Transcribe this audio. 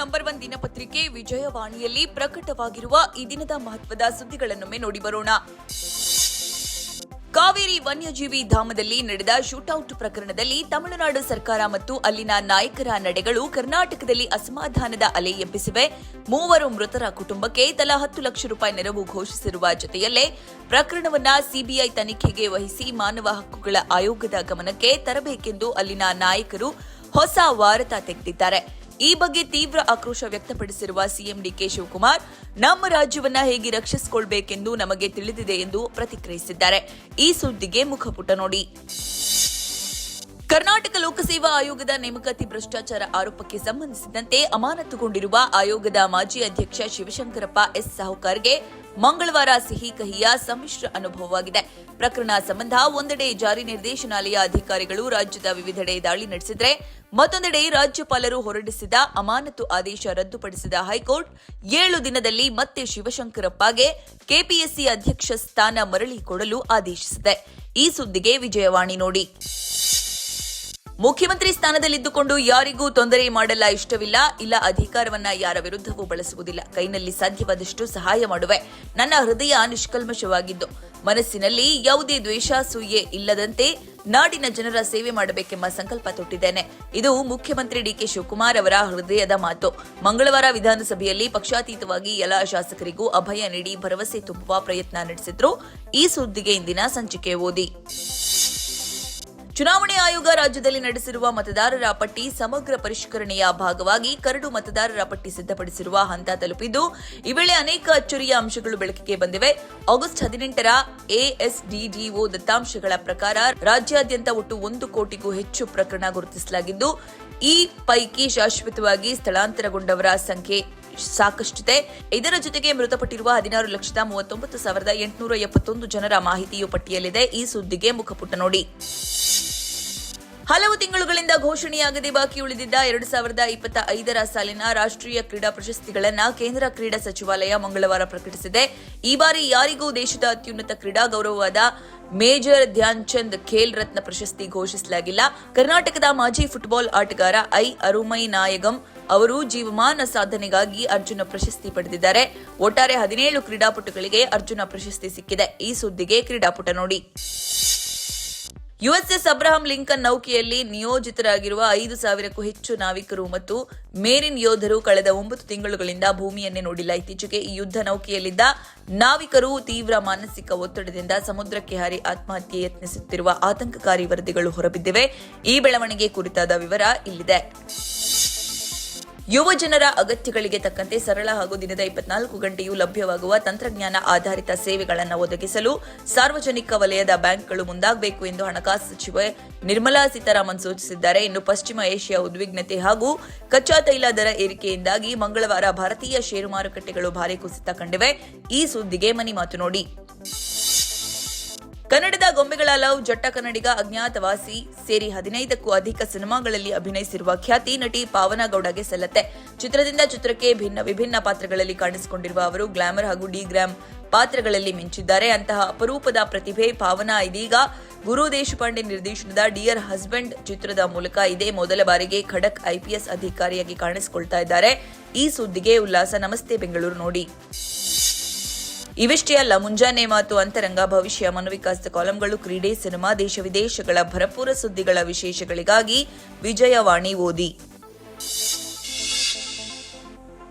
Number 1 ದಿನಪತ್ರಿಕೆ ವಿಜಯವಾಣಿಯಲ್ಲಿ ಪ್ರಕಟವಾಗಿರುವ ಈ ದಿನದ ಮಹತ್ವದ ಸುದ್ದಿಗಳನ್ನೊಮ್ಮೆ ನೋಡಿ ಬರೋಣ. ಕಾವೇರಿ ವನ್ಯಜೀವಿ ಧಾಮದಲ್ಲಿ ನಡೆದ ಶೂಟೌಟ್ ಪ್ರಕರಣದಲ್ಲಿ ತಮಿಳುನಾಡು ಸರ್ಕಾರ ಮತ್ತು ಅಲ್ಲಿನ ನಾಯಕರ ನಡೆಗಳು ಕರ್ನಾಟಕದಲ್ಲಿ ಅಸಮಾಧಾನದ ಅಲೆ ಎಬ್ಬಿಸಿವೆ. 3 ಮೃತರ ಕುಟುಂಬಕ್ಕೆ ತಲಾ 10 ಲಕ್ಷ ರೂಪಾಯಿ ನೆರವು ಘೋಷಿಸಿರುವ ಜೊತೆಯಲ್ಲೇ ಪ್ರಕರಣವನ್ನ ಸಿಬಿಐ ತನಿಖೆಗೆ ವಹಿಸಿ ಮಾನವ ಹಕ್ಕುಗಳ ಆಯೋಗದ ಗಮನಕ್ಕೆ ತರಬೇಕೆಂದು ಅಲ್ಲಿನ ನಾಯಕರು ಹೊಸ ವಾರ್ತ ತೆಗೆದಿದ್ದಾರೆ. ಈ ಬಗ್ಗೆ ತೀವ್ರ ಆಕ್ರೋಶ ವ್ಯಕ್ತಪಡಿಸಿರುವ ಸಿಎಂ ಡಿಕೆ ಶಿವಕುಮಾರ್, ನಮ್ಮ ರಾಜ್ಯವನ್ನ ಹೇಗೆ ರಕ್ಷಿಸಿಕೊಳ್ಳಬೇಕೆಂದು ನಮಗೆ ತಿಳಿದಿದೆ ಎಂದು ಪ್ರತಿಕ್ರಿಯಿಸಿದ್ದಾರೆ. ಈ ಸುದ್ದಿಗೆ ಮುಖಪುಟ ನೋಡಿ. ಕರ್ನಾಟಕ ಲೋಕಸೇವಾ ಆಯೋಗದ ನೇಮಕಾತಿ ಭ್ರಷ್ಟಾಚಾರ ಆರೋಪಕ್ಕೆ ಸಂಬಂಧಿಸಿದಂತೆ ಅಮಾನತುಗೊಂಡಿರುವ ಆಯೋಗದ ಮಾಜಿ ಅಧ್ಯಕ್ಷ ಶಿವಶಂಕರಪ್ಪ ಎಸ್ ಸಾಹುಕಾರ್ಗೆ ಮಂಗಳವಾರ ಸಿಹಿ ಕಹಿಯ ಸಮ್ಮಿಶ್ರ ಅನುಭವವಾಗಿದೆ. ಪ್ರಕರಣ ಸಂಬಂಧ ಒಂದೆಡೆ ಜಾರಿ ನಿರ್ದೇಶನಾಲಯ ಅಧಿಕಾರಿಗಳು ರಾಜ್ಯದ ವಿವಿಧೆಡೆ ದಾಳಿ ನಡೆಸಿದರೆ, ಮತ್ತೊಂದೆಡೆ ರಾಜ್ಯಪಾಲರು ಹೊರಡಿಸಿದ ಅಮಾನತು ಆದೇಶ ರದ್ದುಪಡಿಸಿದ ಹೈಕೋರ್ಟ್ 7 ದಿನದಲ್ಲಿ ಮತ್ತೆ ಶಿವಶಂಕರಪ್ಪಗೆ ಕೆಪಿಎಸ್ಸಿ ಅಧ್ಯಕ್ಷ ಸ್ಥಾನ ಮರಳಿ ಕೊಡಲು ಆದೇಶಿಸಿದೆ. ಈ ಸುದ್ದಿಗೆ ವಿಜಯವಾಣಿ ನೋಡಿ. ಮುಖ್ಯಮಂತ್ರಿ ಸ್ಥಾನದಲ್ಲಿದ್ದುಕೊಂಡು ಯಾರಿಗೂ ತೊಂದರೆ ಮಾಡಲ್ಲ ಇಷ್ಟವಿಲ್ಲ, ಇಲ್ಲ ಅಧಿಕಾರವನ್ನ ಯಾರ ವಿರುದ್ಧವೂ ಬಳಸುವುದಿಲ್ಲ. ಕೈನಲ್ಲಿ ಸಾಧ್ಯವಾದಷ್ಟು ಸಹಾಯ ಮಾಡುವೆ. ನನ್ನ ಹೃದಯ ನಿಷ್ಕಲ್ಮಶವಾಗಿದ್ದು, ಮನಸ್ಸಿನಲ್ಲಿ ಯಾವುದೇ ದ್ವೇಷಾಸೂಯೆ ಇಲ್ಲದಂತೆ ನಾಡಿನ ಜನರ ಸೇವೆ ಮಾಡಬೇಕೆಂಬ ಸಂಕಲ್ಪ ತೊಟ್ಟಿದ್ದೇನೆ. ಇದು ಮುಖ್ಯಮಂತ್ರಿ ಡಿಕೆ ಶಿವಕುಮಾರ್ ಅವರ ಹೃದಯದ ಮಾತು. ಮಂಗಳವಾರ ವಿಧಾನಸಭೆಯಲ್ಲಿ ಪಕ್ಷಾತೀತವಾಗಿ ಎಲ್ಲ ಶಾಸಕರಿಗೂ ಅಭಯ ನೀಡಿ ಭರವಸೆ ತುಂಬುವ ಪ್ರಯತ್ನ ನಡೆಸಿದ್ರು. ಈ ಸುದ್ದಿಗೆ ಇಂದಿನ ಸಂಚಿಕೆ ಓದಿ. ಚುನಾವಣೆ ಆಯೋಗ ರಾಜ್ಯದಲ್ಲಿ ನಡೆಸಿರುವ ಮತದಾರರ ಪಟ್ಟಿ ಸಮಗ್ರ ಪರಿಷ್ಕರಣೆಯ ಭಾಗವಾಗಿ ಕರಡು ಮತದಾರರ ಪಟ್ಟಿ ಸಿದ್ಧಪಡಿಸಿರುವ ಹಂತ ತಲುಪಿದ್ದು, ಈ ವೇಳೆ ಅನೇಕ ಅಚ್ಚರಿಯ ಅಂಶಗಳು ಬೆಳಕಿಗೆ ಬಂದಿವೆ. ಆಗಸ್ಟ್ 18ರ ಎಎಸ್ಡಿಡಿಒ ದತ್ತಾಂಶಗಳ ಪ್ರಕಾರ ರಾಜ್ಯಾದ್ಯಂತ ಒಟ್ಟು 1 ಕೋಟಿಗೂ ಹೆಚ್ಚು ಪ್ರಕರಣ ಗುರುತಿಸಲಾಗಿದ್ದು, ಈ ಪೈಕಿ ಶಾಶ್ವತವಾಗಿ ಸ್ಥಳಾಂತರಗೊಂಡವರ ಸಂಖ್ಯೆ ಸಾಕಷ್ಟಿದೆ. ಇದರ ಜೊತೆಗೆ ಮೃತಪಟ್ಟಿರುವ 16,39,871 ಜನರ ಮಾಹಿತಿಯು ಪಟ್ಟಿಯಲ್ಲಿದೆ. ಈ ಸುದ್ದಿಗೆ ಮುಖಪುಟ ನೋಡಿ. ಹಲವು ತಿಂಗಳುಗಳಿಂದ ಘೋಷಣೆಯಾಗದೆ ಬಾಕಿ ಉಳಿದಿದ್ದ 2025ರ ಸಾಲಿನ ರಾಷ್ಟ್ರೀಯ ಕ್ರೀಡಾ ಪ್ರಶಸ್ತಿಗಳನ್ನು ಕೇಂದ್ರ ಕ್ರೀಡಾ ಸಚಿವಾಲಯ ಮಂಗಳವಾರ ಪ್ರಕಟಿಸಿದೆ. ಈ ಬಾರಿ ಯಾರಿಗೂ ದೇಶದ ಅತ್ಯುನ್ನತ ಕ್ರೀಡಾ ಗೌರವವಾದ ಮೇಜರ್ ಧ್ಯಾನ್ ಚಂದ್ ಖೇಲ್ ರತ್ನ ಪ್ರಶಸ್ತಿ ಘೋಷಿಸಲಾಗಿಲ್ಲ. ಕರ್ನಾಟಕದ ಮಾಜಿ ಫುಟ್ಬಾಲ್ ಆಟಗಾರ ಅರುಮೈನಾಯಗಂ ಅವರು ಜೀವಮಾನ ಸಾಧನೆಗಾಗಿ ಅರ್ಜುನ ಪ್ರಶಸ್ತಿ ಪಡೆದಿದ್ದಾರೆ. ಒಟ್ಟಾರೆ 17 ಕ್ರೀಡಾಪಟುಗಳಿಗೆ ಅರ್ಜುನ ಪ್ರಶಸ್ತಿ ಸಿಕ್ಕಿದೆ. ಈ ಸುದ್ದಿಗೆ ಕ್ರೀಡಾಪುಟ ನೋಡಿ. ಯುಎಸ್ಎಸ್ ಅಬ್ರಹಾಂ ಲಿಂಕನ್ ನೌಕೆಯಲ್ಲಿ ನಿಯೋಜಿತರಾಗಿರುವ 5,000ಕ್ಕೂ ಹೆಚ್ಚು ನಾವಿಕರು ಮತ್ತು ಮೇರಿನ್ ಯೋಧರು ಕಳೆದ 9 ತಿಂಗಳುಗಳಿಂದ ಭೂಮಿಯನ್ನೇ ನೋಡಿಲ್ಲ. ಇತ್ತೀಚೆಗೆ ಈ ಯುದ್ಧ ನೌಕೆಯಲ್ಲಿದ್ದ ನಾವಿಕರು ತೀವ್ರ ಮಾನಸಿಕ ಒತ್ತಡದಿಂದ ಸಮುದ್ರಕ್ಕೆ ಹಾರಿ ಆತ್ಮಹತ್ಯೆ ಯತ್ನಿಸುತ್ತಿರುವ ಆತಂಕಕಾರಿ ವರದಿಗಳು ಹೊರಬಿದ್ದಿವೆ. ಈ ಬೆಳವಣಿಗೆ ಕುರಿತಾದ ವಿವರ ಇಲ್ಲಿದೆ. ಯುವ ಜನರ ಅಗತ್ಯಗಳಿಗೆ ತಕ್ಕಂತೆ ಸರಳ ಹಾಗೂ ದಿನದ 24 ಗಂಟೆಯೂ ಲಭ್ಯವಾಗುವ ತಂತ್ರಜ್ಞಾನ ಆಧಾರಿತ ಸೇವೆಗಳನ್ನು ಒದಗಿಸಲು ಸಾರ್ವಜನಿಕ ವಲಯದ ಬ್ಯಾಂಕ್ಗಳು ಮುಂದಾಗಬೇಕು ಎಂದು ಹಣಕಾಸು ಸಚಿವೆ ನಿರ್ಮಲಾ ಸೀತಾರಾಮನ್ ಸೂಚಿಸಿದ್ದಾರೆ. ಇನ್ನು ಪಶ್ಚಿಮ ಏಷ್ಯಾ ಉದ್ವಿಗ್ನತೆ ಹಾಗೂ ಕಚ್ಚಾ ತೈಲ ದರ ಏರಿಕೆಯಿಂದಾಗಿ ಮಂಗಳವಾರ ಭಾರತೀಯ ಷೇರು ಮಾರುಕಟ್ಟೆಗಳು ಭಾರಿ ಕುಸಿತ ಕಂಡಿವೆ. ಈ ಸುದ್ದಿಗೆ ಮನಿ ಮಾತು ನೋಡಿ. ಕನ್ನಡದ ಗೊಂಬೆಗಳ ಲವ್ ಜಟ್ಟ ಕನ್ನಡಿಗ ಅಜ್ಞಾತವಾಸಿ ಸೇರಿ 15ಕ್ಕೂ ಅಧಿಕ ಸಿನಿಮಾಗಳಲ್ಲಿ ಅಭಿನಯಿಸಿರುವ ಖ್ಯಾತಿ ನಟಿ ಪಾವನ ಗೌಡಗೆ ಸಲ್ಲತ್ತೆ. ಚಿತ್ರದಿಂದ ಚಿತ್ರಕ್ಕೆ ವಿಭಿನ್ನ ಪಾತ್ರಗಳಲ್ಲಿ ಕಾಣಿಸಿಕೊಂಡಿರುವ ಅವರು ಗ್ಲಾಮರ್ ಹಾಗೂ ಡಿ-ಗ್ರಾಮ್ ಪಾತ್ರಗಳಲ್ಲಿ ಮಿಂಚಿದ್ದಾರೆ. ಅಂತಹ ಅಪರೂಪದ ಪ್ರತಿಭೆ ಪಾವನ ಇದೀಗ ಗುರು ದೇಶಪಾಂಡೆ ನಿರ್ದೇಶನದ ಡಿಯರ್ ಹಸ್ಬೆಂಡ್ ಚಿತ್ರದ ಮೂಲಕ ಇದೇ ಮೊದಲ ಬಾರಿಗೆ ಖಡಕ್ ಐಪಿಎಸ್ ಅಧಿಕಾರಿಯಾಗಿ ಕಾಣಿಸಿಕೊಳ್ತಾ ಇದ್ದಾರೆ. ಈ ಸುದ್ದಿಗೆ ಉಲ್ಲಾಸ ನಮಸ್ತೆ ಬೆಂಗಳೂರು ನೋಡಿ. ಇವಿಷ್ಟೇ ಅಲ್ಲ, ಮುಂಜಾನೆ ಮಾತು, ಅಂತರಂಗ, ಭವಿಷ್ಯ, ಮನೋವಿಕಾಸದ ಕಾಲಂಗಳು, ಕ್ರೀಡೆ, ಸಿನಿಮಾ, ದೇಶ ವಿದೇಶಗಳ ಭರಪೂರ ಸುದ್ದಿಗಳ ವಿಶೇಷಗಳಿಗಾಗಿ ವಿಜಯವಾಣಿ ಓದಿ.